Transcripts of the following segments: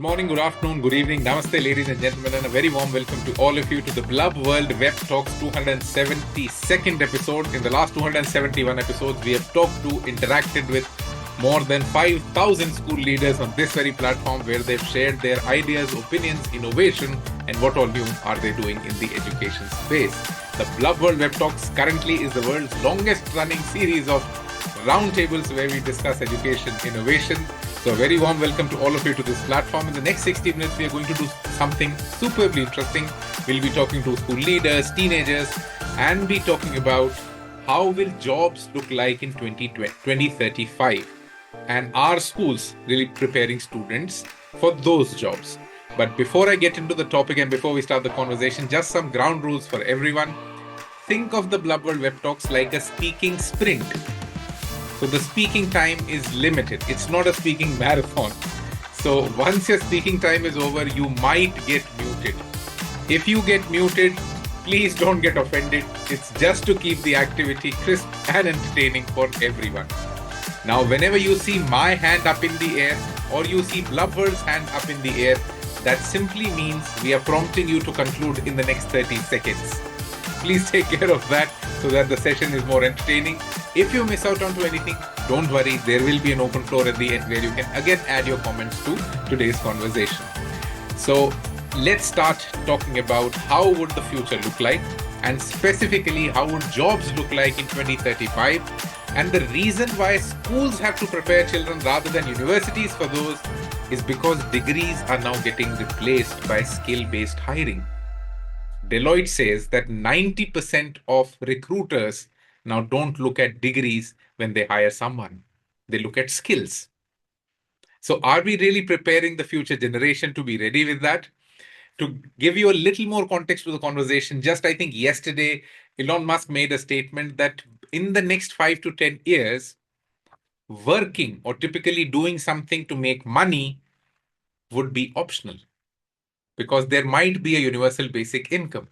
morning, good afternoon, good evening, namaste, ladies and gentlemen, and a very warm welcome to all of you to the Blub World Web Talks 272nd episode. In the last 271 episodes, we have talked to, interacted with more than 5,000 school leaders on this very platform where they've shared their ideas, opinions, innovation, and what all new are they doing in the education space. The Blub World Web Talks currently is the world's longest running series of roundtables where we discuss education, innovation. So a very warm welcome to all of you to this platform. In the next 60 minutes, we are going to do something superbly interesting. We'll be talking to school leaders, teenagers, and be talking about how will jobs look like in 2035. And are schools really preparing students for those jobs? But before I get into the topic and before we start the conversation, just some ground rules for everyone. Think of the Blub World Web Talks like a speaking sprint. So the speaking time is limited. It's not a speaking marathon. So once your speaking time is over, you might get muted. If you get muted, please don't get offended. It's just to keep the activity crisp and entertaining for everyone. Now, whenever you see my hand up in the air or you see Blubber's hand up in the air, that simply means we are prompting you to conclude in the next 30 seconds. Please take care of that so that the session is more entertaining. If you miss out onto anything, don't worry. There will be an open floor at the end where you can again add your comments to today's conversation. So let's start talking about how would the future look like, and specifically how would jobs look like in 2035. And the reason why schools have to prepare children rather than universities for those is because degrees are now getting replaced by skill-based hiring. Deloitte says that 90% of recruiters now don't look at degrees when they hire someone. They look at skills. So are we really preparing the future generation to be ready with that? To give you a little more context to the conversation, just I think yesterday, Elon Musk made a statement that in the next 5 to 10 years, working or typically doing something to make money would be optional because there might be a universal basic income.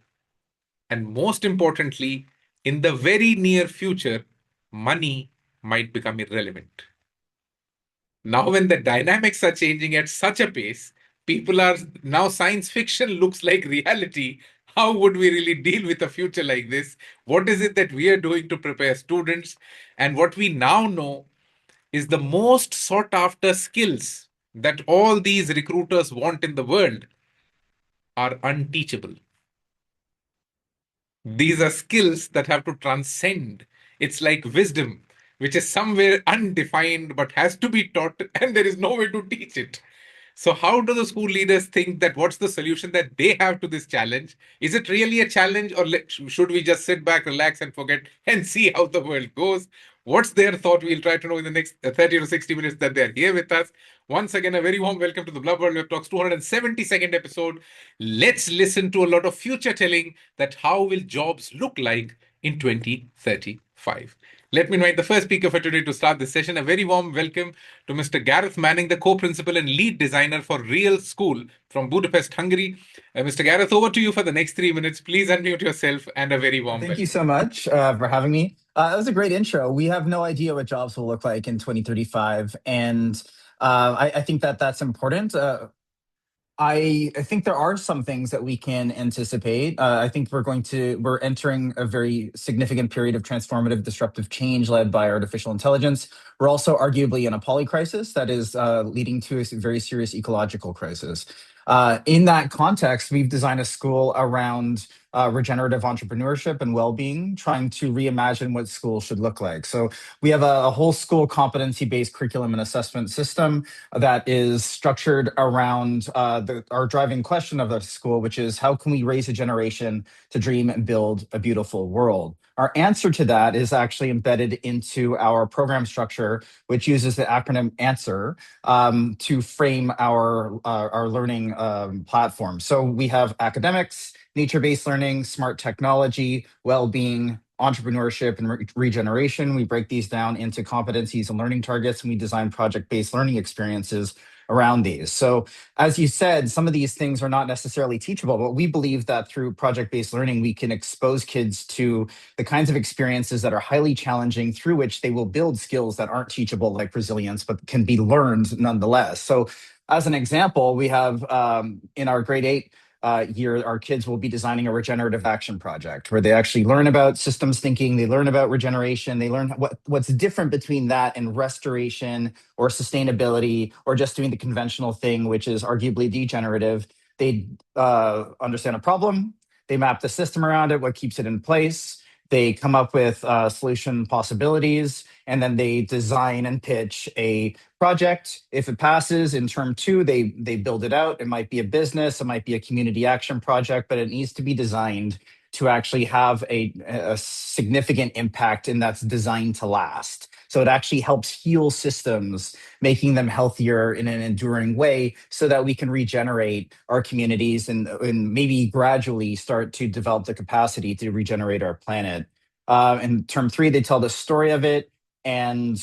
And most importantly, in the very near future, money might become irrelevant. Now, when the dynamics are changing at such a pace, people are now science fiction looks like reality. How would we really deal with a future like this? What is it that we are doing to prepare students? And what we now know is the most sought after skills that all these recruiters want in the world are unteachable. These are skills that have to transcend. It's like wisdom, which is somewhere undefined but has to be taught, and there is no way to teach it. So, how do the school leaders think that what's the solution that they have to this challenge? Is it really a challenge, or should we just sit back, relax, and forget and see how the world goes? What's their thought? We'll try to know in the next 30 to 60 minutes that they're here with us. Once again, a very warm welcome to the Blub World Web Talks 272nd episode. Let's listen to a lot of future telling that how will jobs look like in 2035. Let me invite the first speaker for today to start this session. A very warm welcome to Mr. Gareth Manning, the co-principal and lead designer for Real School from Budapest, Hungary. Mr. Gareth, over to you for the next 3 minutes. Please unmute yourself and a very warm Thank welcome. you so much for having me. That was a great intro. We have no idea what jobs will look like in 2035. And I think that that's important. I think there are some things that we can anticipate. I think we're entering a very significant period of transformative disruptive change led by artificial intelligence. We're also arguably in a polycrisis that is leading to a very serious ecological crisis. In that context, we've designed a school around regenerative entrepreneurship and well-being, trying to reimagine what school should look like. So we have a whole school competency-based curriculum and assessment system that is structured around our driving question of the school, which is how can we raise a generation to dream and build a beautiful world? Our answer to that is actually embedded into our program structure, which uses the acronym ANSWER to frame our learning platform. So we have academics, nature-based learning, smart technology, well-being, entrepreneurship, and regeneration. We break these down into competencies and learning targets, and we design project-based learning experiences around these. So as you said, some of these things are not necessarily teachable, but we believe that through project-based learning, we can expose kids to the kinds of experiences that are highly challenging through which they will build skills that aren't teachable, like resilience, but can be learned nonetheless. So as an example, we have in our grade 8 year, our kids will be designing a regenerative action project where they actually learn about systems thinking, they learn about regeneration, they learn what's different between that and restoration or sustainability or just doing the conventional thing, which is arguably degenerative. They understand a problem, they map the system around it, what keeps it in place, they come up with solution possibilities, and then they design and pitch a project. If it passes in term 2, they build it out. It might be a business, it might be a community action project, but it needs to be designed to actually have a significant impact, and that's designed to last. So it actually helps heal systems, making them healthier in an enduring way so that we can regenerate our communities and maybe gradually start to develop the capacity to regenerate our planet. In term 3, they tell the story of it, and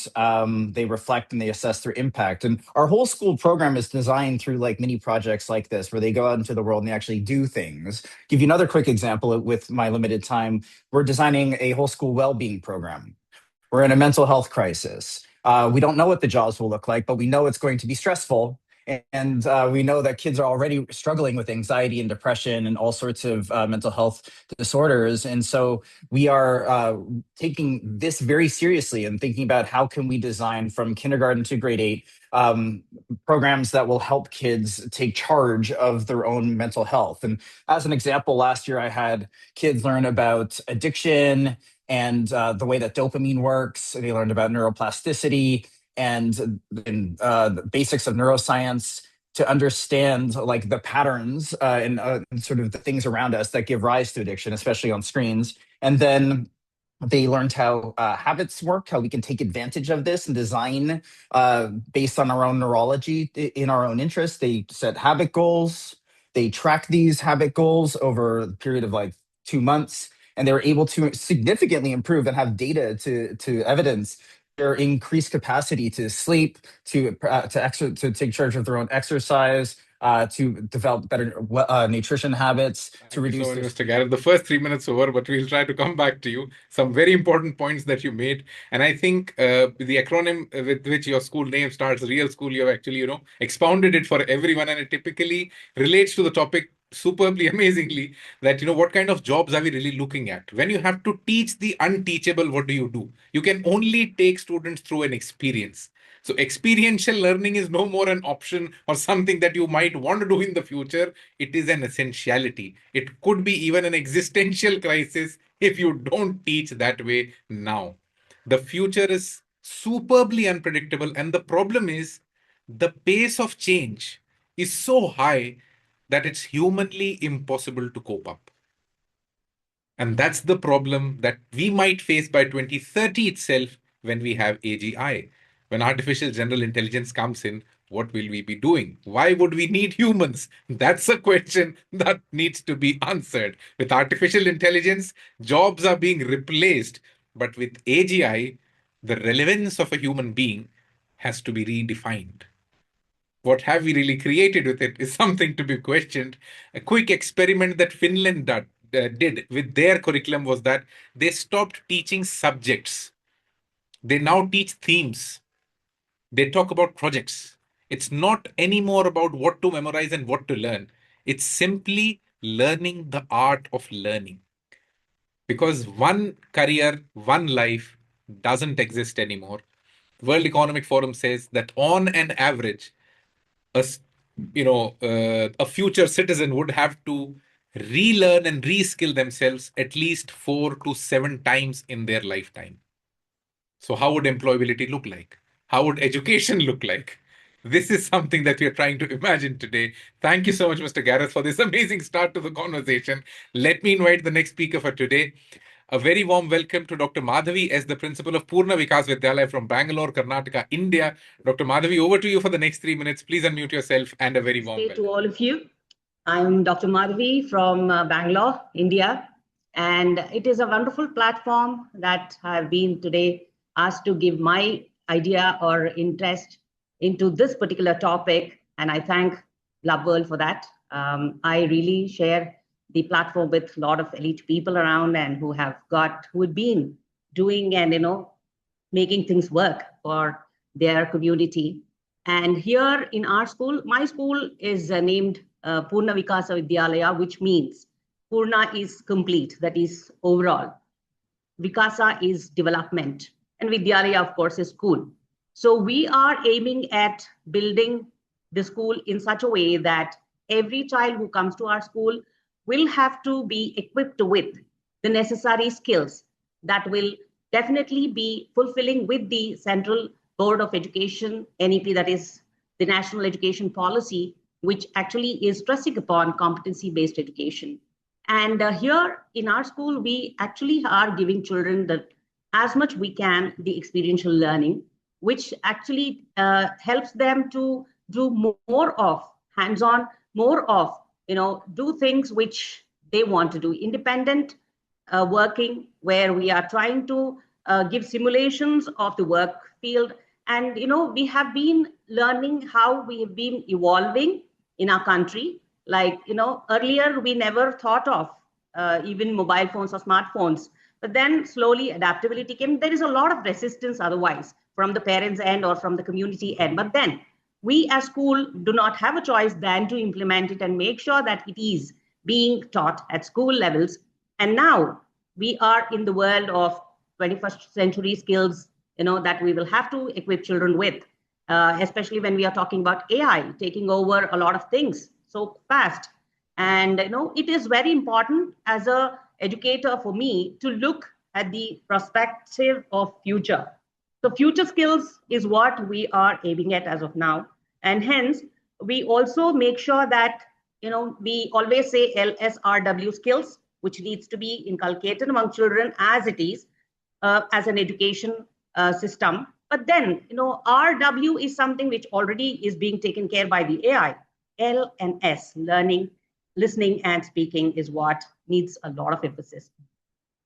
they reflect and they assess their impact. And our whole school program is designed through like mini projects like this, where they go out into the world and they actually do things. Give you another quick example with my limited time. We're designing a whole school well-being program. We're in a mental health crisis. We don't know what the jobs will look like, but we know it's going to be stressful. And we know that kids are already struggling with anxiety and depression and all sorts of mental health disorders. And so we are taking this very seriously and thinking about how can we design from kindergarten to grade 8 programs that will help kids take charge of their own mental health. And as an example, last year I had kids learn about addiction and the way that dopamine works. They learned about neuroplasticity and the basics of neuroscience to understand like the patterns and sort of the things around us that give rise to addiction, especially on screens. And then they learned how habits work, how we can take advantage of this and design based on our own neurology in our own interest. They set habit goals. They track these habit goals over a period of like 2 months, and they were able to significantly improve and have data to evidence their increased capacity to sleep, to take charge of their own exercise, to develop better nutrition habits, to Thank you reduce so much, their. Mr. Garrett. The first 3 minutes over, but we'll try to come back to you. Some very important points that you made, and I think the acronym with which your school name starts, Real School, you have actually, expounded it for everyone, and it typically relates to the topic superbly, amazingly. That what kind of jobs are we really looking at? When you have to teach the unteachable, what do? You can only take students through an experience. So experiential learning is no more an option or something that you might want to do in the future. It is an essentiality. It could be even an existential crisis if you don't teach that way now. The future is superbly unpredictable, and the problem is the pace of change is so high that it's humanly impossible to cope up. And that's the problem that we might face by 2030 itself when we have AGI. When artificial general intelligence comes in, what will we be doing? Why would we need humans? That's a question that needs to be answered. With artificial intelligence, jobs are being replaced. But with AGI, the relevance of a human being has to be redefined. What have we really created with it is something to be questioned. A quick experiment that Finland did with their curriculum was that they stopped teaching subjects. They now teach themes. They talk about projects. It's not anymore about what to memorize and what to learn. It's simply learning the art of learning. Because one career, one life doesn't exist anymore. World Economic Forum says that on an average, a a future citizen would have to relearn and reskill themselves at least 4 to 7 times in their lifetime. So how would employability look like? How would education look like? This is something that we are trying to imagine today. Thank you so much, Mr. Gareth, for this amazing start to the conversation. Let me invite the next speaker for today. A very warm welcome to Dr. Madhavi as the principal of Purna Vikas Vidyalaya from Bangalore, Karnataka, India. Dr. Madhavi, over to you for the next 3 minutes. Please unmute yourself and a very warm welcome to all of you. I'm Dr. Madhavi from Bangalore, India, and it is a wonderful platform that I've been today asked to give my idea or interest into this particular topic, and I thank Blub World for that. I really share the platform with a lot of elite people around and who have been doing and making things work for their community. And here in our school, my school is named Purna Vikasa Vidyalaya, which means Purna is complete, that is overall. Vikasa is development, and Vidyalaya, of course, is school. So we are aiming at building the school in such a way that every child who comes to our school will have to be equipped with the necessary skills that will definitely be fulfilling with the Central Board of Education, NEP, that is the National Education Policy, which actually is stressing upon competency-based education. And here in our school, we actually are giving children as much we can the experiential learning, which actually helps them to do more of hands-on, more of do things which they want to do, independent working, where we are trying to give simulations of the work field. And we have been learning how we have been evolving in our country. Like earlier we never thought of even mobile phones or smartphones, but then slowly adaptability came. There is a lot of resistance otherwise from the parents' end or from the community end, but then we as school do not have a choice than to implement it and make sure that it is being taught at school levels. And now we are in the world of 21st century skills, that we will have to equip children with, especially when we are talking about AI taking over a lot of things so fast. And it is very important as a educator for me to look at the perspective of future. So future skills is what we are aiming at as of now. And hence, we also make sure that, we always say LSRW skills, which needs to be inculcated among children as it is, as an education system. But then, RW is something which already is being taken care by the AI. L and S, learning, listening, and speaking is what needs a lot of emphasis.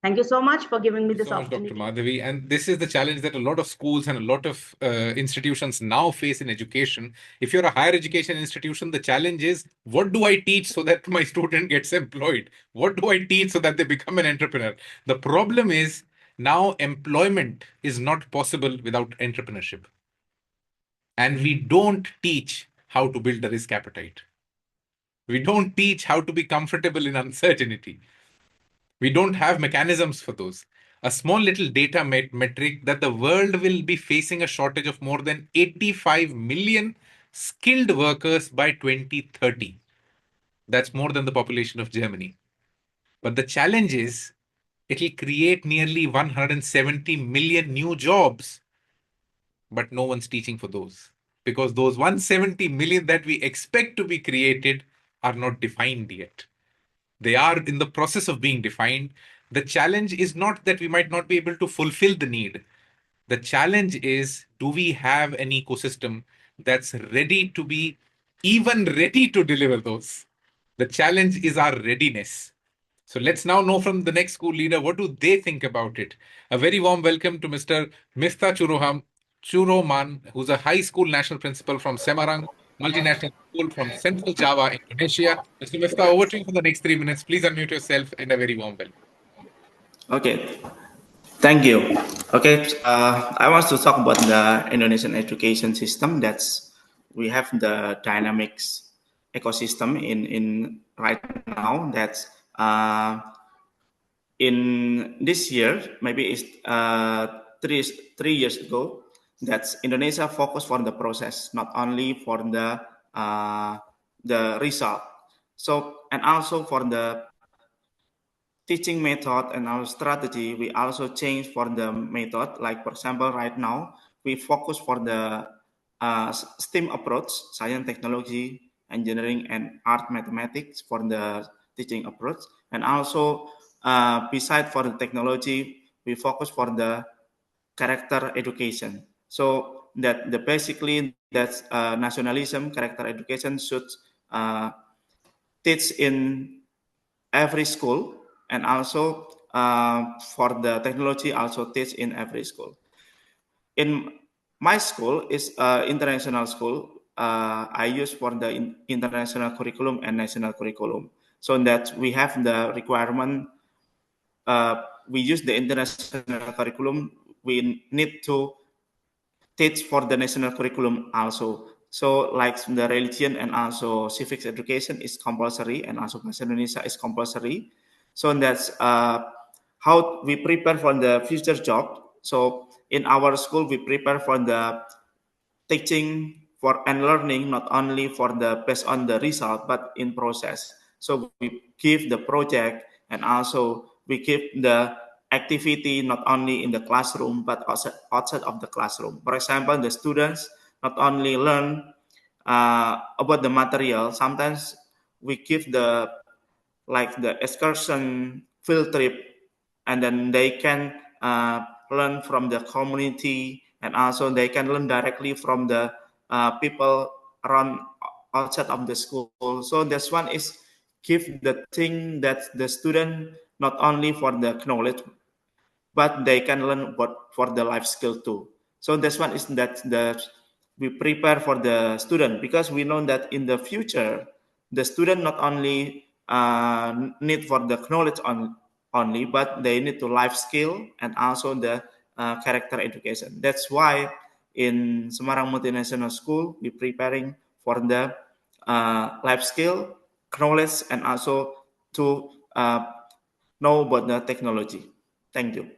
Thank you so much for giving me this opportunity. Dr. Madhavi. And this is the challenge that a lot of schools and a lot of institutions now face in education. If you're a higher education institution, the challenge is, what do I teach so that my student gets employed? What do I teach so that they become an entrepreneur? The problem is now employment is not possible without entrepreneurship. And we don't teach how to build a risk appetite. We don't teach how to be comfortable in uncertainty. We don't have mechanisms for those. A small little data metric that the world will be facing a shortage of more than 85 million skilled workers by 2030. That's more than the population of Germany. But the challenge is, it'll create nearly 170 million new jobs, but no one's teaching for those, because those 170 million that we expect to be created are not defined yet. They are in the process of being defined. The challenge is not that we might not be able to fulfill the need. The challenge is, do we have an ecosystem that's ready to be even ready to deliver those? The challenge is our readiness. So let's now know from the next school leader, what do they think about it? A very warm welcome to Mr. Mifta Churoman, who's a high school national principal from Semarang Multinational School from Central Java, Indonesia. Mr. Mifta, over to you for the next 3 minutes. Please unmute yourself and a very warm welcome. Okay, thank you. Okay, I want to talk about the Indonesian education system. We have the dynamics ecosystem in right now. That's in this year, maybe it's 3 years ago. That's Indonesia focused on the process, not only for the result. So, and also for the teaching method and our strategy, we also change for the method. Like, for example, right now, we focus for the STEAM approach, science, technology, engineering, and art, mathematics for the teaching approach. And also, beside for the technology, we focus for the character education. So basically that's nationalism, character education should teach in every school, and also for the technology also teach in every school. In my school is an international school. I use for the international curriculum and national curriculum. So that we have the requirement, we use the international curriculum, we need to teach for the national curriculum also. So like the religion and also civics education is compulsory, and also Bahasa Indonesia is compulsory. So that's how we prepare for the future job. So in our school, we prepare for the teaching for and learning, not only for the based on the result, but in process. So we give the project, and also we give the activity not only in the classroom but also outside of the classroom. For example, the students not only learn about the material. Sometimes we give the like the excursion field trip, and then they can learn from the community, and also they can learn directly from the people around outside of the school. So this one is give the thing that the student not only for the knowledge, but they can learn what for the life skill too. So this one is that we prepare for the student, because we know that in the future the student not only need for the knowledge only, but they need to life skill and also the character education. That's why in Semarang Multinational School we preparing for the life skill, knowledge, and also to know about the technology. Thank you.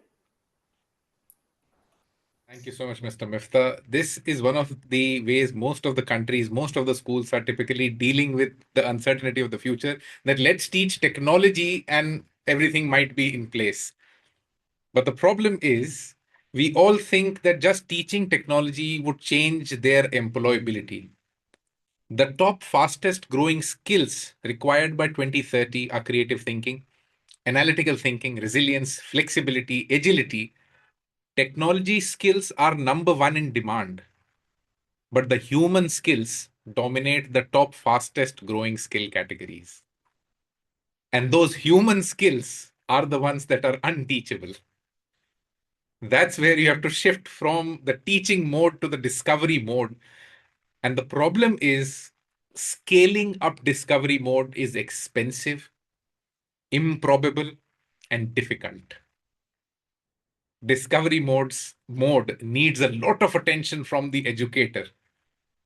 Thank you so much, Mr. Mifta. This is one of the ways most of the countries, most of the schools are typically dealing with the uncertainty of the future. That let's teach technology and everything might be in place. But the problem is, we all think that just teaching technology would change their employability. The top fastest growing skills required by 2030 are creative thinking, analytical thinking, resilience, flexibility, agility. Technology skills are number one in demand, but the human skills dominate the top fastest growing skill categories. And those human skills are the ones that are unteachable. That's where you have to shift from the teaching mode to the discovery mode. And the problem is scaling up discovery mode is expensive, improbable, and difficult. Discovery mode needs a lot of attention from the educator.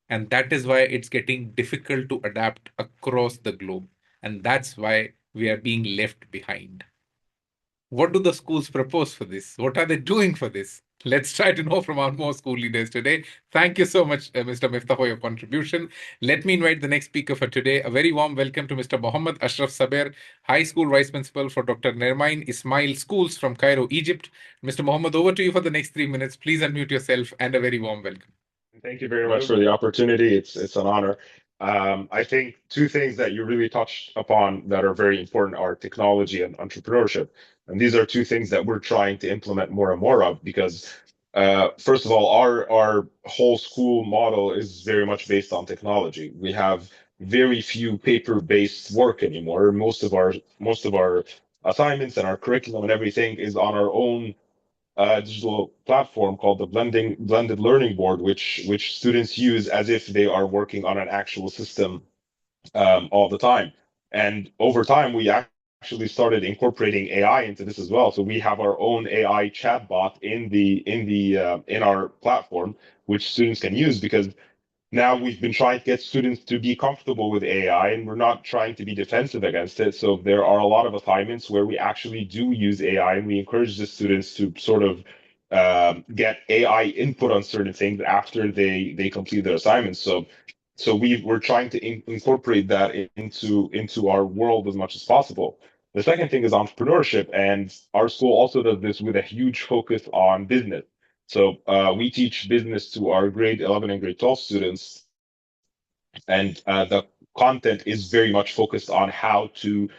And that is why it's getting difficult to adapt across the globe. And that's why we are being left behind. What do the schools propose for this? What are they doing for this? Let's try to know from our more school leaders today. Thank you so much, Mr. Mifta, for your contribution. Let me invite the next speaker for today. A very warm welcome to Mr. Mohammed Ashraf Saber, High School Vice Principal for Dr. Nermain Ismail Schools from Cairo, Egypt. Mr. Mohammed, over to you for the next 3 minutes. Please unmute yourself and a very warm welcome. Thank you very much for the opportunity. It's an honor. I think two things that you really touched upon that are very important are technology and entrepreneurship. And these are two things that we're trying to implement more and more of, because first of all, our whole school model is very much based on technology. We have very few paper-based work anymore. Most of our assignments and our curriculum and everything is on our own digital platform called the blended learning board, which students use as if they are working on an actual system all the time. And over time, we actually started incorporating AI into this as well. So we have our own AI chatbot in our platform, which students can use, because now we've been trying to get students to be comfortable with AI, and we're not trying to be defensive against it. So there are a lot of assignments where we actually do use AI, and we encourage the students to sort of get AI input on certain things after they complete their assignments. So we're trying to incorporate that into our world as much as possible. The second thing is entrepreneurship, and our school also does this with a huge focus on business. So we teach business to our grade 11 and grade 12 students, and the content is very much focused on how to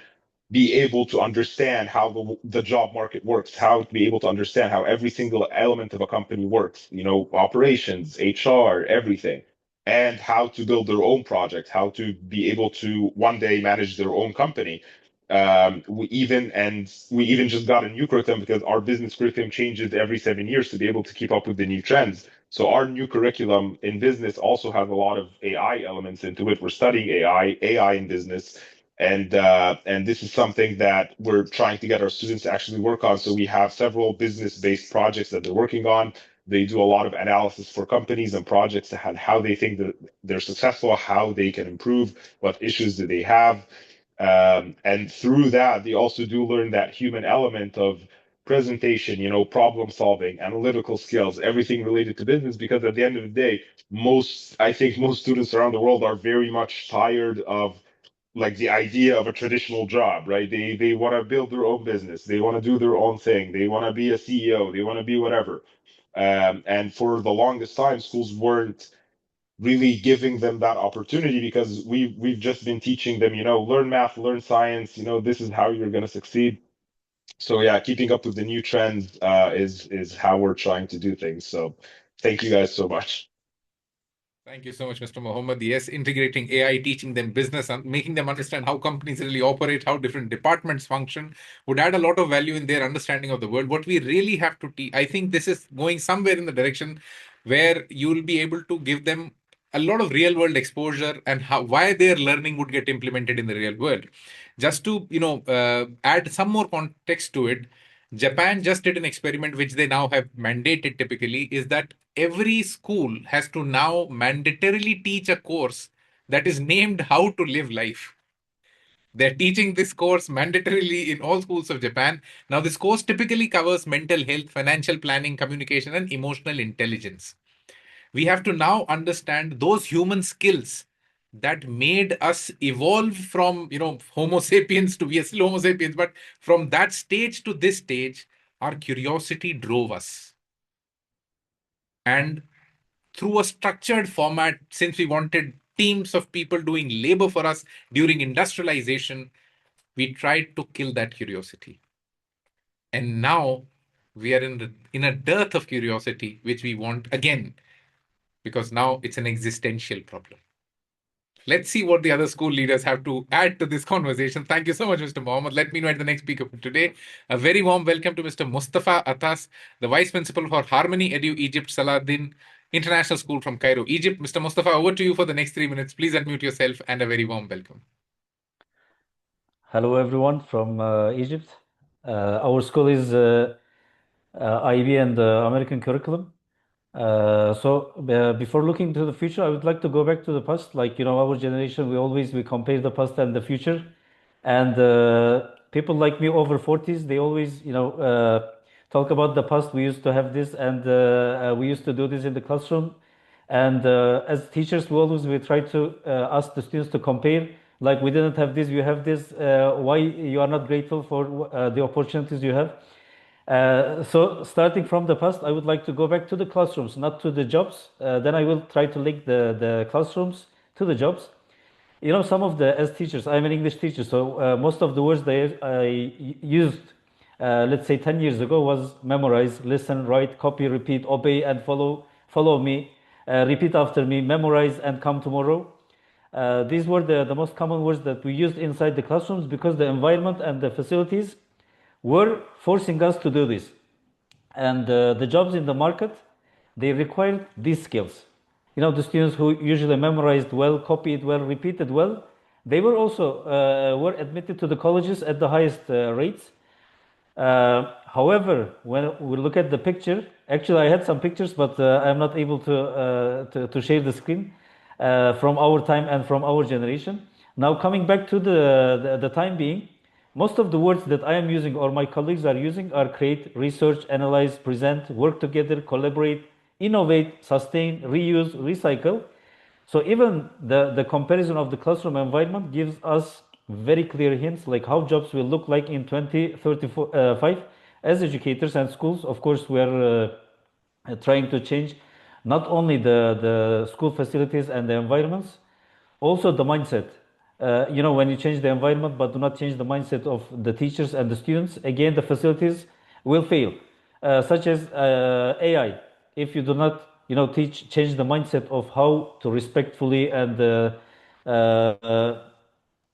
be able to understand how the job market works, how to be able to understand how every single element of a company works, operations, HR, everything, and how to build their own project, how to be able to one day manage their own company. We even just got a new curriculum, because our business curriculum changes every 7 years to be able to keep up with the new trends. So our new curriculum in business also has a lot of AI elements into it. We're studying AI in business, and this is something that we're trying to get our students to actually work on. So we have several business-based projects that they're working on. They do a lot of analysis for companies and projects and how they think that they're successful, how they can improve, what issues do they have. And through that, they also do learn that human element of presentation, problem solving, analytical skills, everything related to business. Because at the end of the day, I think most students around the world are very much tired of like the idea of a traditional job, right? They want to build their own business, they want to do their own thing, they want to be a CEO, they want to be whatever. And for the longest time, schools weren't really giving them that opportunity because we've just been teaching them, learn math, learn science, this is how you're going to succeed. So yeah, keeping up with the new trends is how we're trying to do things. So thank you guys so much. Thank you so much, Mr. Mohammed. Yes, integrating AI, teaching them business, and making them understand how companies really operate, how different departments function, would add a lot of value in their understanding of the world. What we really have to teach, I think this is going somewhere in the direction where you will be able to give them a lot of real world exposure and why their learning would get implemented in the real world. Just to add some more context to it, Japan just did an experiment which they now have mandated typically, is that every school has to now mandatorily teach a course that is named How to Live Life. They're teaching this course mandatorily in all schools of Japan. Now, this course typically covers mental health, financial planning, communication, and emotional intelligence. We have to now understand those human skills that made us evolve from Homo sapiens to, we are still Homo sapiens, but from that stage to this stage, our curiosity drove us. And through a structured format, since we wanted teams of people doing labor for us during industrialization, we tried to kill that curiosity. And now we are in a dearth of curiosity, which we want again, because now it's an existential problem. Let's see what the other school leaders have to add to this conversation. Thank you so much, Mr. Mohammed. Let me invite the next speaker for today. A very warm welcome to Mr. Mustafa Atas, the Vice Principal for Harmony Edu Egypt Salahdin International School from Cairo, Egypt. Mr. Mustafa, over to you for the next 3 minutes. Please unmute yourself and a very warm welcome. Hello, everyone from Egypt. Our school is IB and American curriculum. Before looking to the future, I would like to go back to the past. Like, our generation, we compare the past and the future. And people like me over 40s, they always, talk about the past. We used to have this and we used to do this in the classroom. And as teachers, we try to ask the students to compare. Like, we didn't have this, you have this. Why you are not grateful for the opportunities you have? So starting from the past, I would like to go back to the classrooms, not to the jobs. Then I will try to link the classrooms to the jobs. Some of as teachers, I'm an English teacher, so most of the words that I used, let's say 10 years ago, was memorize, listen, write, copy, repeat, obey, and follow me, repeat after me, memorize, and come tomorrow. These were the most common words that we used inside the classrooms because the environment and the facilities were forcing us to do this. And the jobs in the market, they required these skills. The students who usually memorized well, copied well, repeated well, they were also were admitted to the colleges at the highest rates. However, when we look at the picture, actually I had some pictures, but I'm not able to share the screen from our time and from our generation. Now coming back to the time being, most of the words that I am using or my colleagues are using are create, research, analyze, present, work together, collaborate, innovate, sustain, reuse, recycle. So even the comparison of the classroom environment gives us very clear hints like how jobs will look like in 2035. As educators and schools, of course, we are trying to change not only the school facilities and the environments, also the mindset. When you change the environment but do not change the mindset of the teachers and the students, again, the facilities will fail, such as AI. If you do not, change the mindset of how to respectfully and,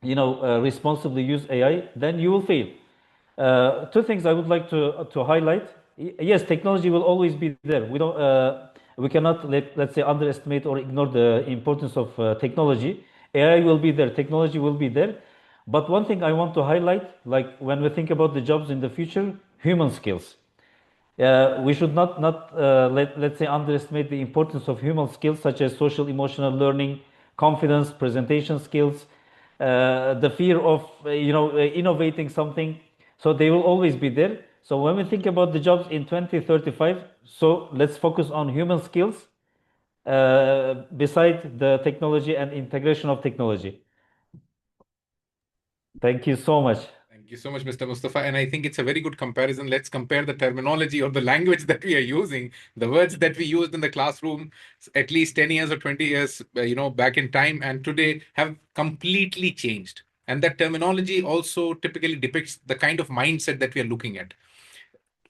responsibly use AI, then you will fail. Two things I would like to highlight. Yes, technology will always be there. We don't. we cannot, let's say, underestimate or ignore the importance of technology. AI will be there, technology will be there. But one thing I want to highlight, like when we think about the jobs in the future, human skills. We should not let's say underestimate the importance of human skills such as social emotional learning, confidence, presentation skills, the fear of innovating something. So they will always be there. So when we think about the jobs in 2035, so let's focus on human skills beside the technology and integration of technology. Thank you so much. Thank you so much, Mr. Mustafa. And I think it's a very good comparison. Let's compare the terminology or the language that we are using, the words that we used in the classroom at least 10 years or 20 years, back in time and today have completely changed. And that terminology also typically depicts the kind of mindset that we are looking at.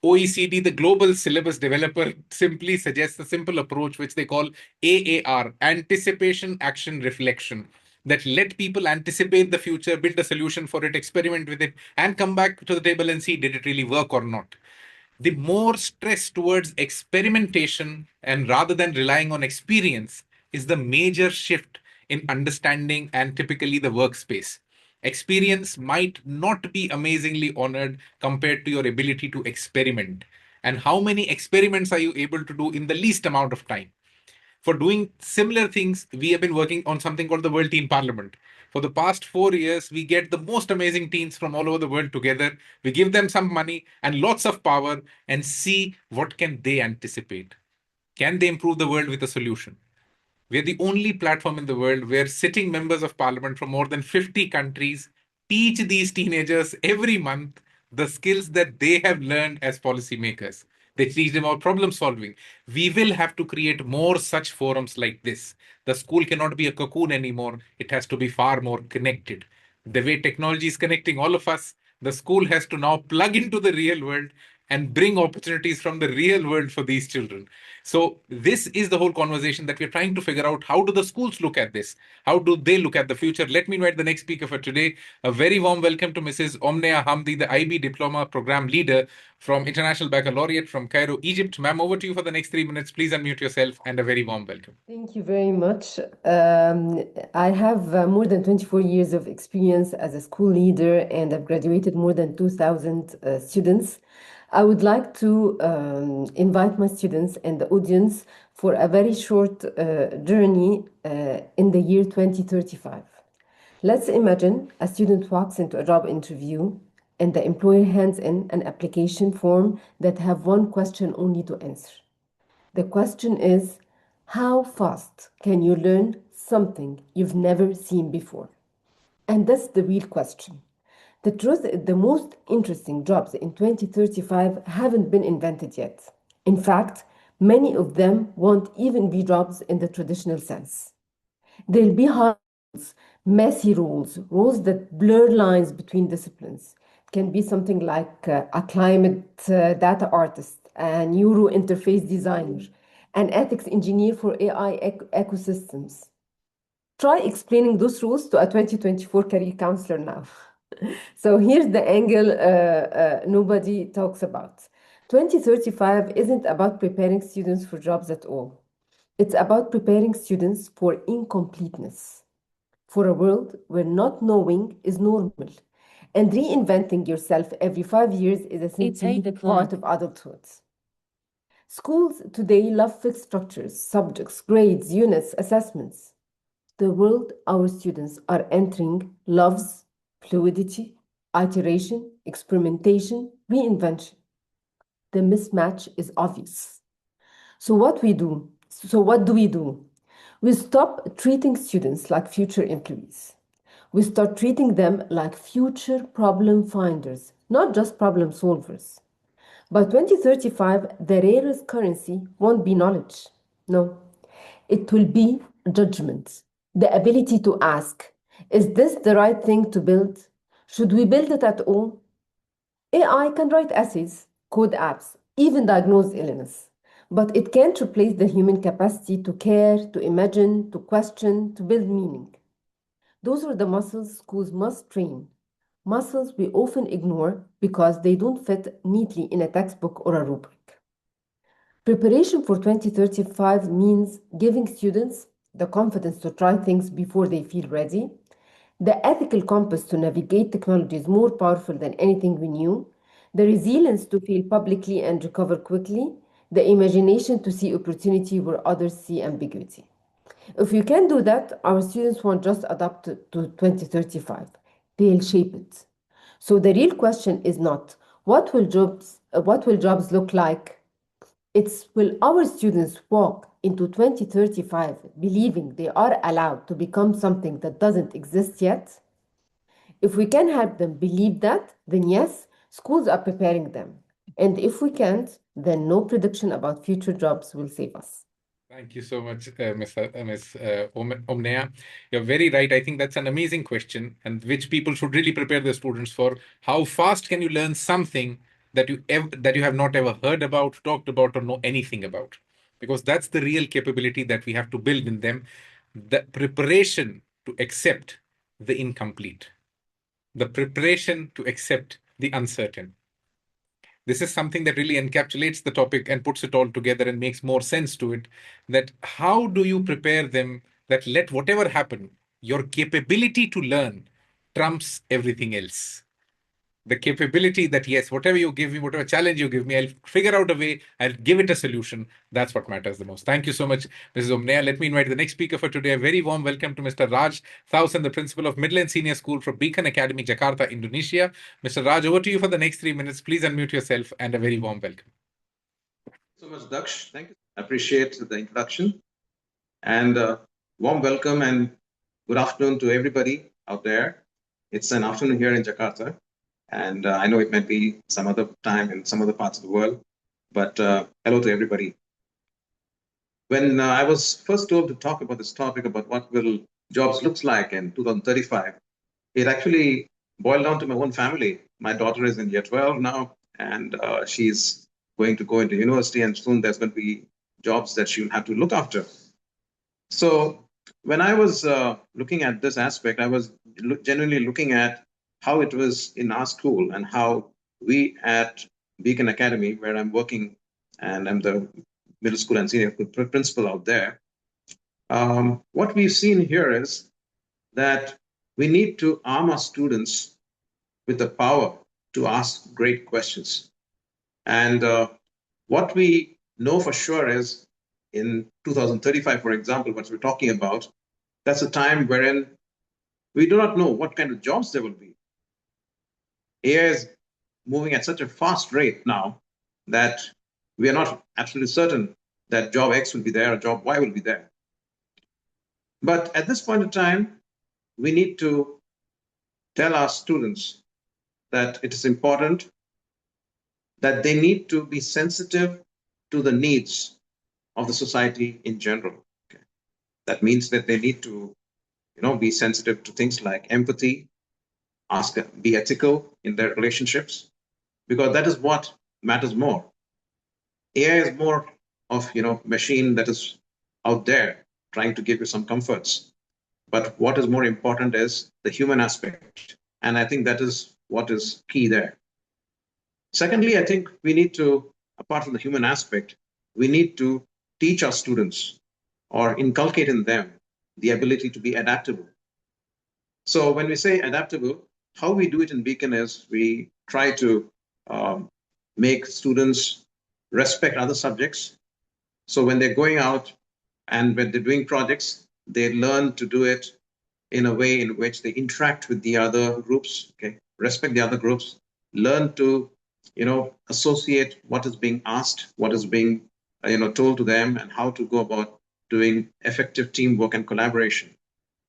OECD, the global syllabus developer, simply suggests a simple approach which they call AAR, anticipation, action, reflection, that let people anticipate the future, build a solution for it, experiment with it, and come back to the table and see did it really work or not. The more stress towards experimentation and rather than relying on experience is the major shift in understanding and typically the workspace. Experience might not be amazingly honored compared to your ability to experiment. And how many experiments are you able to do in the least amount of time? For doing similar things, we have been working on something called the World Teen Parliament. For the past 4 years, we get the most amazing teens from all over the world together. We give them some money and lots of power and see what can they anticipate. Can they improve the world with a solution? We're the only platform in the world where sitting members of parliament from more than 50 countries teach these teenagers every month the skills that they have learned as policymakers. They teach them about problem solving. We will have to create more such forums like this. The school cannot be a cocoon anymore. It has to be far more connected. The way technology is connecting all of us, the school has to now plug into the real world and bring opportunities from the real world for these children. So this is the whole conversation that we're trying to figure out. How do the schools look at this? How do they look at the future? Let me invite the next speaker for today. A very warm welcome to Mrs. Omnea Hamdi, the IB Diploma Program Leader from International Baccalaureate from Cairo, Egypt. Ma'am, over to you for the next 3 minutes. Please unmute yourself and a very warm welcome. Thank you very much. I have more than 24 years of experience as a school leader, and I've graduated more than 2,000 students. I would like to invite my students and the audience for a very short journey in the year 2035. Let's imagine a student walks into a job interview and the employer hands in an application form that have one question only to answer. The question is, how fast can you learn something you've never seen before? And that's the real question. The truth is, the most interesting jobs in 2035 haven't been invented yet. In fact, many of them won't even be jobs in the traditional sense. They'll be hard roles, messy roles that blur lines between disciplines. It can be something like a climate data artist, a neuro interface designer, an ethics engineer for AI ecosystems. Try explaining those rules to a 2024 career counselor now. So here's the angle nobody talks about. 2035 isn't about preparing students for jobs at all. It's about preparing students for incompleteness, for a world where not knowing is normal. And reinventing yourself every 5 years is essentially part of adulthood. Schools today love fixed structures, subjects, grades, units, assessments. The world our students are entering loves fluidity, iteration, experimentation, reinvention. The mismatch is obvious. So what do we do? We stop treating students like future employees. We start treating them like future problem finders, not just problem solvers. By 2035, the rarest currency won't be knowledge. No, it will be judgment, the ability to ask, is this the right thing to build? Should we build it at all? AI can write essays, code apps, even diagnose illness, but it can't replace the human capacity to care, to imagine, to question, to build meaning. Those are the muscles schools must train, muscles we often ignore because they don't fit neatly in a textbook or a rubric. Preparation for 2035 means giving students the confidence to try things before they feel ready, the ethical compass to navigate technology is more powerful than anything we knew, the resilience to fail publicly and recover quickly, the imagination to see opportunity where others see ambiguity. If you can do that, our students won't just adapt to 2035, they'll shape it. So the real question is not what will jobs look like? It's will our students walk into 2035 believing they are allowed to become something that doesn't exist yet? If we can help them believe that, then yes, schools are preparing them. And if we can't, then no prediction about future jobs will save us. Thank you so much, Ms. Omnea. You're very right. I think that's an amazing question, and which people should really prepare their students for. How fast can you learn something that you have not ever heard about, talked about, or know anything about? Because that's the real capability that we have to build in them. The preparation to accept the incomplete, the preparation to accept the uncertain. This is something that really encapsulates the topic and puts it all together and makes more sense to it. That how do you prepare them that let whatever happen, your capability to learn trumps everything else. The capability that, yes, whatever you give me, whatever challenge you give me, I'll figure out a way, I'll give it a solution. That's what matters the most. Thank you so much, Mrs. Omnea. Let me invite the next speaker for today. A very warm welcome to Mr. Raj Thausan, the principal of Midland Senior School from Beacon Academy, Jakarta, Indonesia. Mr. Raj, over to you for the next 3 minutes. Please unmute yourself and a very warm welcome. So much, Daksh. Thank you. I appreciate the introduction and warm welcome and good afternoon to everybody out there. It's an afternoon here in Jakarta, and I know it might be some other time in some other parts of the world, but hello to everybody. When I was first told to talk about this topic about what will jobs looks like in 2035, it actually boiled down to my own family. My daughter is in year 12 now, and she's going to go into university, and soon there's going to be jobs that she'll have to look after. So when I was looking at this aspect, I was genuinely looking at how it was in our school and how we at Beacon Academy, where I'm working, and I'm the middle school and senior principal out there. What we've seen here is that we need to arm our students with the power to ask great questions. And what we know for sure is in 2035, for example, what we're talking about, that's a time wherein we do not know what kind of jobs there will be. AI is moving at such a fast rate now that we are not absolutely certain that job X will be there or job Y will be there. But at this point in time, we need to tell our students that it is important that they need to be sensitive to the needs of the society in general. Okay. That means that they need to, be sensitive to things like empathy, be ethical in their relationships, because that is what matters more. AI is more of, machine that is out there trying to give you some comforts. But what is more important is the human aspect. And I think that is what is key there. Secondly, I think we need to, apart from the human aspect, we need to teach our students or inculcate in them the ability to be adaptable. So when we say adaptable, how we do it in Beacon is we try to make students respect other subjects. So when they're going out and when they're doing projects, they learn to do it in a way in which they interact with the other groups, okay, respect the other groups, learn to, associate what is being asked, what is being, told to them, and how to go about doing effective teamwork and collaboration.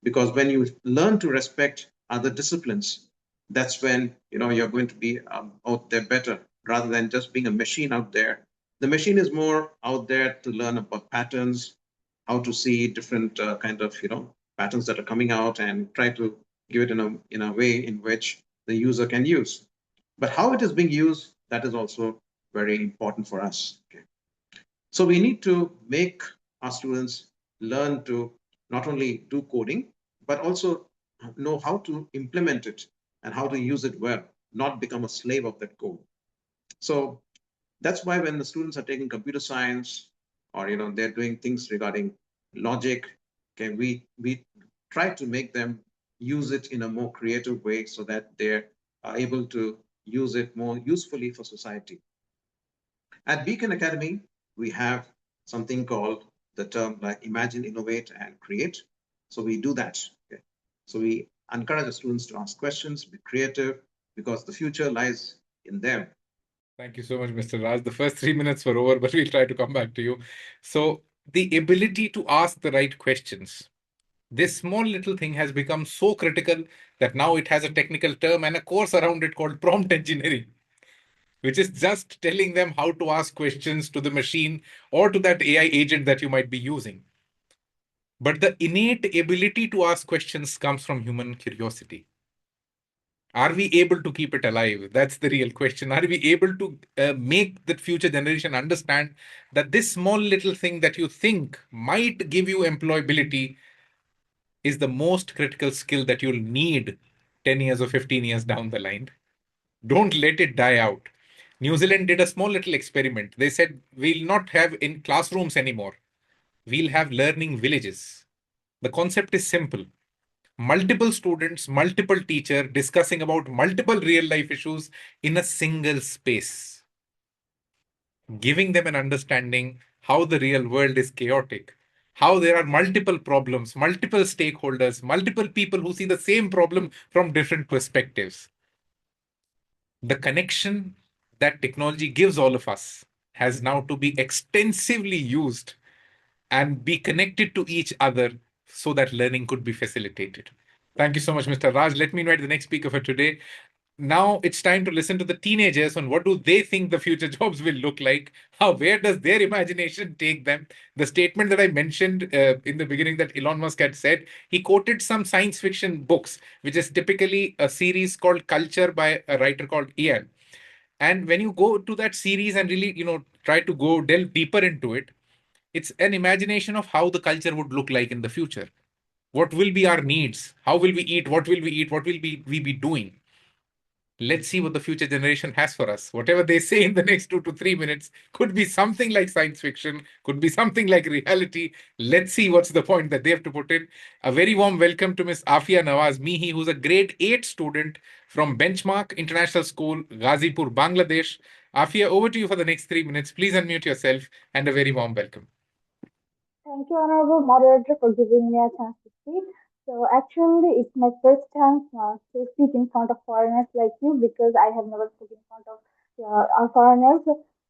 Because when you learn to respect other disciplines, that's when, you're going to be out there better, rather than just being a machine out there. The machine is more out there to learn about patterns, how to see different kind of, patterns that are coming out and try to give it in a way in which the user can use. But how it is being used, that is also very important for us. Okay. So we need to make our students learn to not only do coding, but also know how to implement it and how to use it well, not become a slave of that code. So That's why when the students are taking computer science, or they're doing things regarding logic, okay, we try to make them use it in a more creative way so that they're able to use it more usefully for society. At Beacon Academy, we have something called the term like imagine, innovate, and create. So we do that. Okay? So we encourage the students to ask questions, be creative, because the future lies in them. Thank you so much, Mr. Raj. The first 3 minutes were over, but we'll try to come back to you. So, the ability to ask the right questions. This small little thing has become so critical that now it has a technical term and a course around it called prompt engineering, which is just telling them how to ask questions to the machine or to that AI agent that you might be using. But the innate ability to ask questions comes from human curiosity. Are we able to keep it alive? That's the real question. Are we able to make the future generation understand that this small little thing that you think might give you employability is the most critical skill that you'll need 10 years or 15 years down the line? Don't let it die out. New Zealand did a small little experiment. They said, we'll not have in classrooms anymore. We'll have learning villages. The concept is simple. Multiple students, multiple teacher discussing about multiple real life issues in a single space, giving them an understanding how the real world is chaotic, how there are multiple problems, multiple stakeholders, multiple people who see the same problem from different perspectives. The connection that technology gives all of us has now to be extensively used and be connected to each other so that learning could be facilitated. Thank you so much, Mr. Raj. Let me invite the next speaker for today. Now it's time to listen to the teenagers on what do they think the future jobs will look like. Where does their imagination take them? The statement that I mentioned in the beginning that Elon Musk had said, he quoted some science fiction books, which is typically a series called Culture by a writer called Ian. And when you go to that series and really, try to go delve deeper into it, it's an imagination of how the culture would look like in the future. What will be our needs? How will we eat? What will we eat? What will we be doing? Let's see what the future generation has for us. Whatever they say in the next 2 to 3 minutes could be something like science fiction, could be something like reality. Let's see what's the point that they have to put in. A very warm welcome to Miss Afia Nawaz Mihi, who's a grade 8 student from Benchmark International School, Ghazipur, Bangladesh. Afia, over to you for the next 3 minutes. Please unmute yourself and a very warm welcome. Thank you, Honorable Moderator, for giving me a chance to speak. So, actually, it's my first time to speak in front of foreigners like you because I have never spoken in front of our foreigners.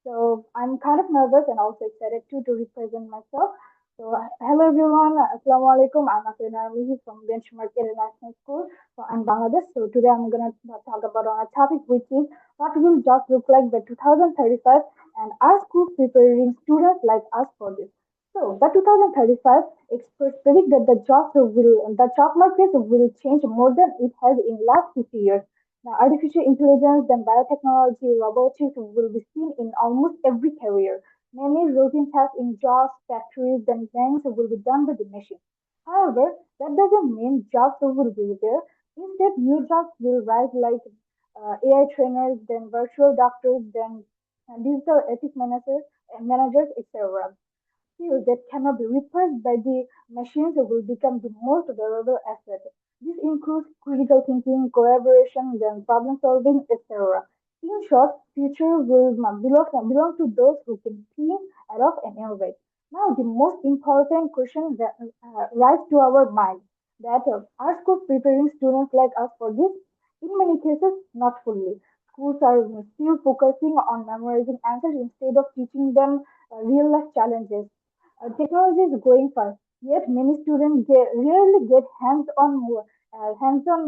So, I'm kind of nervous and also excited too to represent myself. So, hello everyone. Assalamu alaikum. I'm Afina Mihi from Benchmark International School in Bangladesh. So, today I'm going to talk about on a topic which is what will jobs look like by 2035 and are schools preparing students like us for this. So by 2035, experts predict that the job market will change more than it has in last 50 years. Now, artificial intelligence, then biotechnology, robotics will be seen in almost every career. Many routine tasks in jobs, factories, then banks will be done by the machine. However, that doesn't mean jobs will be there. Instead, new jobs will rise like AI trainers, then virtual doctors, then digital ethics managers, etc. Skills that cannot be replaced by the machines will become the most valuable asset. This includes critical thinking, collaboration, then problem solving, etc. In short, future will belong to those who can think, adapt, and innovate. Now, the most important question that rises to our mind that are schools preparing students like us for this? In many cases, not fully. Schools are still focusing on memorizing answers instead of teaching them real life challenges. Technology is growing fast, yet many students rarely get hands-on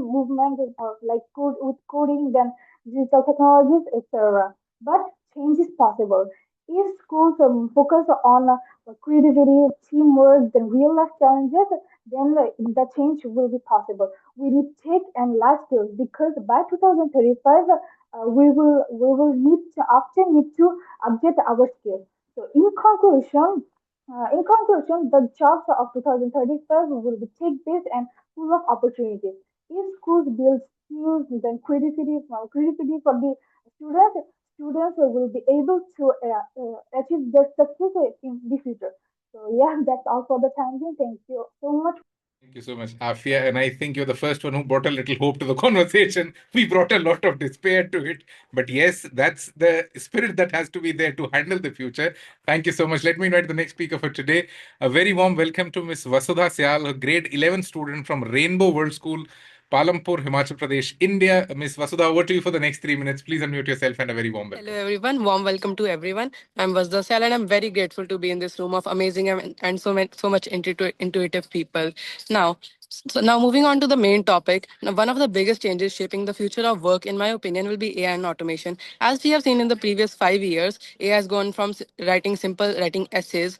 movement like with coding, then digital technologies, etc. But change is possible if schools focus on creativity, teamwork, then real-life challenges. Then the change will be possible. We need tech and life skills because by 2035 we will need to often need to update our skills. So in conclusion, the jobs of 2035 will be tech-based and full of opportunities. If schools build skills, then creativity for the students, students will be able to achieve their success in the future. So yeah, that's all for the time being. Thank you so much. Thank you so much, Afia. And I think you're the first one who brought a little hope to the conversation. We brought a lot of despair to it. But yes, that's the spirit that has to be there to handle the future. Thank you so much. Let me invite the next speaker for today. A very warm welcome to Miss Vasudha Syal, a grade 11 student from Rainbow World School, Palampur, Himachal Pradesh, India. Miss Vasudha, over to you for the next 3 minutes. Please unmute yourself and a very warm welcome. Hello, everyone. Warm welcome to everyone. I'm Vasudha Syal, and I'm very grateful to be in this room of amazing and so much intuitive people. Now, now moving on to the main topic. Now, one of the biggest changes shaping the future of work, in my opinion, will be AI and automation. As we have seen in the previous 5 years, AI has gone from writing essays,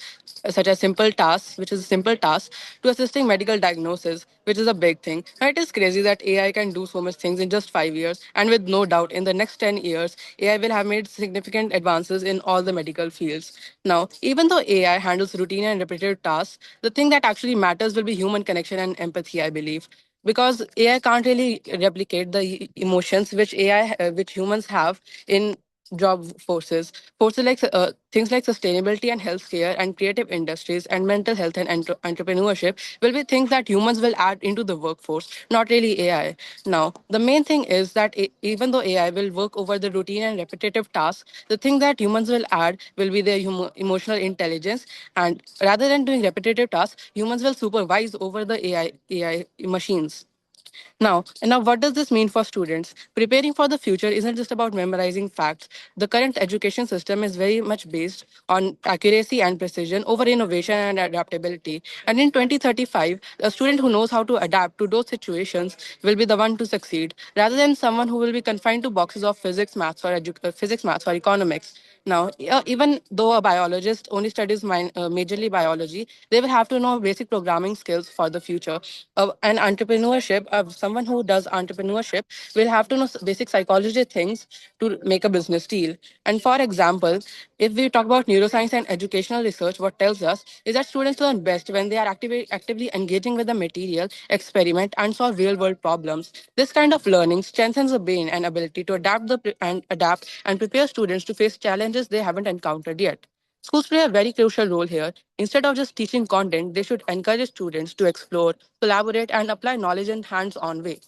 such as simple tasks, which is a simple task, to assisting medical diagnosis, which is a big thing. And it is crazy that AI can do so much things in just 5 years, and with no doubt, in the next 10 years, AI will have made significant advances in all the medical fields. Now, even though AI handles routine and repetitive tasks, the thing that actually matters will be human connection and empathy, I believe, because AI can't really replicate the emotions which humans have in job forces like things like sustainability and healthcare and creative industries and mental health and entrepreneurship will be things that humans will add into the workforce, not really AI. Now, the main thing is that even though AI will work over the routine and repetitive tasks, the thing that humans will add will be their emotional intelligence. And rather than doing repetitive tasks, humans will supervise over the AI machines. Now, what does this mean for students? Preparing for the future isn't just about memorizing facts. The current education system is very much based on accuracy and precision over innovation and adaptability. And in 2035, a student who knows how to adapt to those situations will be the one to succeed, rather than someone who will be confined to boxes of physics, maths, or economics. Now, even though a biologist only studies majorly biology, they will have to know basic programming skills for the future. An entrepreneurship, someone who does entrepreneurship will have to know basic psychology things to make a business deal. And for example, if we talk about neuroscience and educational research, what tells us is that students learn best when they are actively engaging with the material, experiment, and solve real-world problems. This kind of learning strengthens the brain and ability to adapt and prepare students to face challenges they haven't encountered yet. Schools play a very crucial role here. Instead of just teaching content, they should encourage students to explore, collaborate, and apply knowledge in hands-on way.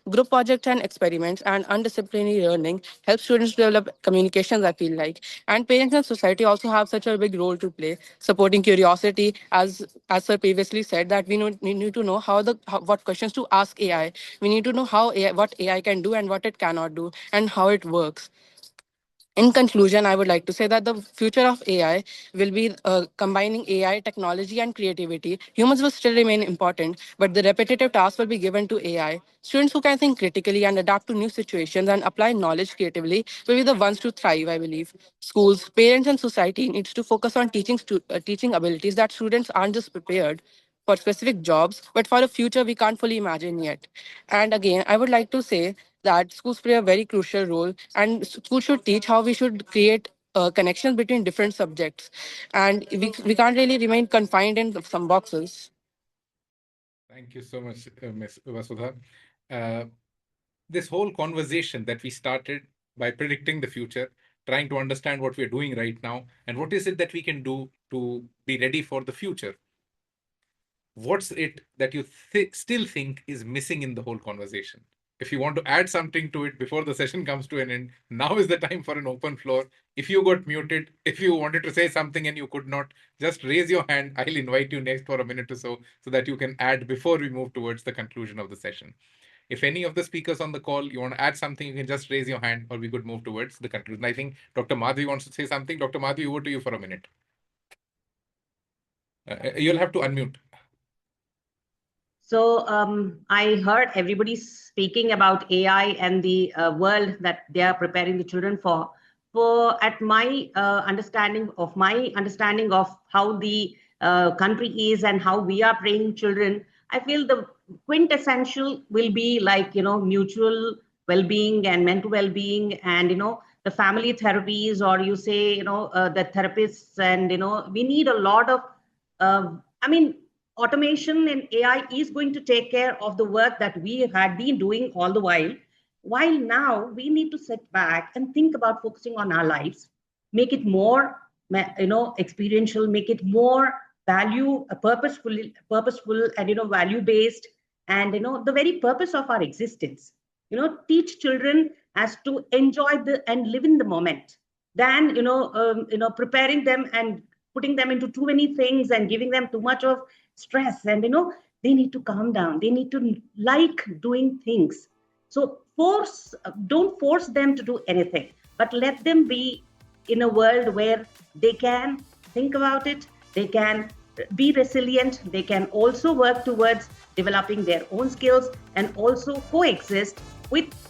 Group projects and experiments and undisciplinary learning help students develop communications, I feel like. And parents and society also have such a big role to play, supporting curiosity, as Sir previously said, that we need to know what questions to ask AI. We need to know what AI can do and what it cannot do, and how it works. In conclusion, I would like to say that the future of AI will be combining AI, technology, and creativity. Humans will still remain important, but the repetitive tasks will be given to AI. Students who can think critically and adapt to new situations and apply knowledge creatively will be the ones to thrive, I believe. Schools, parents, and society needs to focus on teaching abilities that students aren't just prepared for specific jobs, but for a future we can't fully imagine yet. And again, I would like to say that schools play a very crucial role, and schools should teach how we should create connections between different subjects. And we can't really remain confined in some boxes. Thank you so much, Ms. Vasudha. Uh, this whole conversation that we started by predicting the future, trying to understand what we're doing right now, and what is it that we can do to be ready for the future. What's it that you still think is missing in the whole conversation? If you want to add something to it before the session comes to an end, now is the time for an open floor. If you got muted, if you wanted to say something and you could not, just raise your hand. I'll invite you next for a minute or so that you can add before we move towards the conclusion of the session. If any of the speakers on the call, you want to add something, you can just raise your hand or we could move towards the conclusion. I think Dr. Madhvi wants to say something. Dr. Madhvi, over to you for a minute. You'll have to unmute. So I heard everybody speaking about AI and the world that they are preparing the children for. At my understanding of how the country is and how we are training children, I feel the quintessential will be like, mutual well-being and mental well-being, and the family therapies, or you say the therapists, and we need a lot of I mean, automation and AI is going to take care of the work that we had been doing all the while. while now we need to sit back and think about focusing on our lives, make it more, experiential, make it more purposeful, and value based, and the very purpose of our existence. Teach children as to enjoy and live in the moment, than preparing them and putting them into too many things and giving them too much of stress. And they need to calm down. They need to like doing things. So don't force them to do anything, but let them be in a world where they can think about it, they can be resilient, they can also work towards developing their own skills and also coexist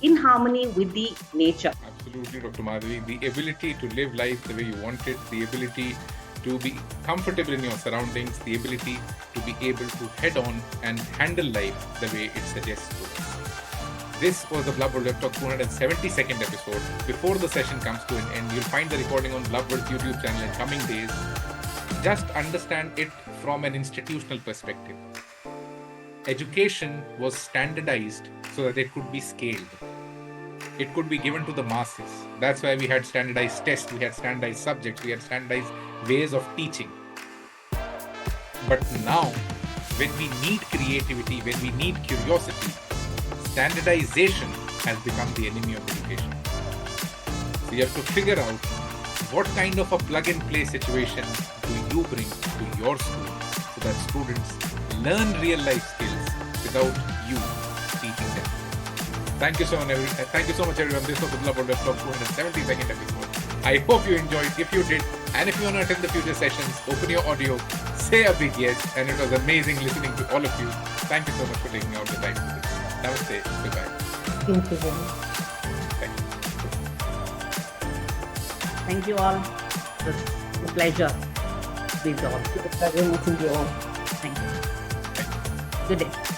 in harmony with the nature. Absolutely, Dr. Madhavi. The ability to live life the way you want it, the ability to be comfortable in your surroundings, the ability to be able to head on and handle life the way it suggests to us. This was the Blub World Web Talk 272nd episode. Before the session comes to an end, you'll find the recording on Blub World's YouTube channel in coming days. Just understand it from an institutional perspective. Education was standardized so that it could be scaled. It could be given to the masses. That's why we had standardized tests, we had standardized subjects, we had standardized ways of teaching. But now, when we need creativity, when we need curiosity, standardization has become the enemy of education. So you have to figure out what kind of a plug-and-play situation do you bring to your school so that students learn real-life skills without you teaching them. Thank you so much, everyone. This was the Blub World Web Talk 272nd episode. I hope you enjoyed. If you did, and if you want to attend the future sessions, open your audio, say a big yes, and it was amazing listening to all of you. Thank you so much for taking out the time for this. Namaste. Goodbye. Thank you very much. Thank you. Thank you all. It was a pleasure to be with all. It's a pleasure meeting you all. Thank you. Good day.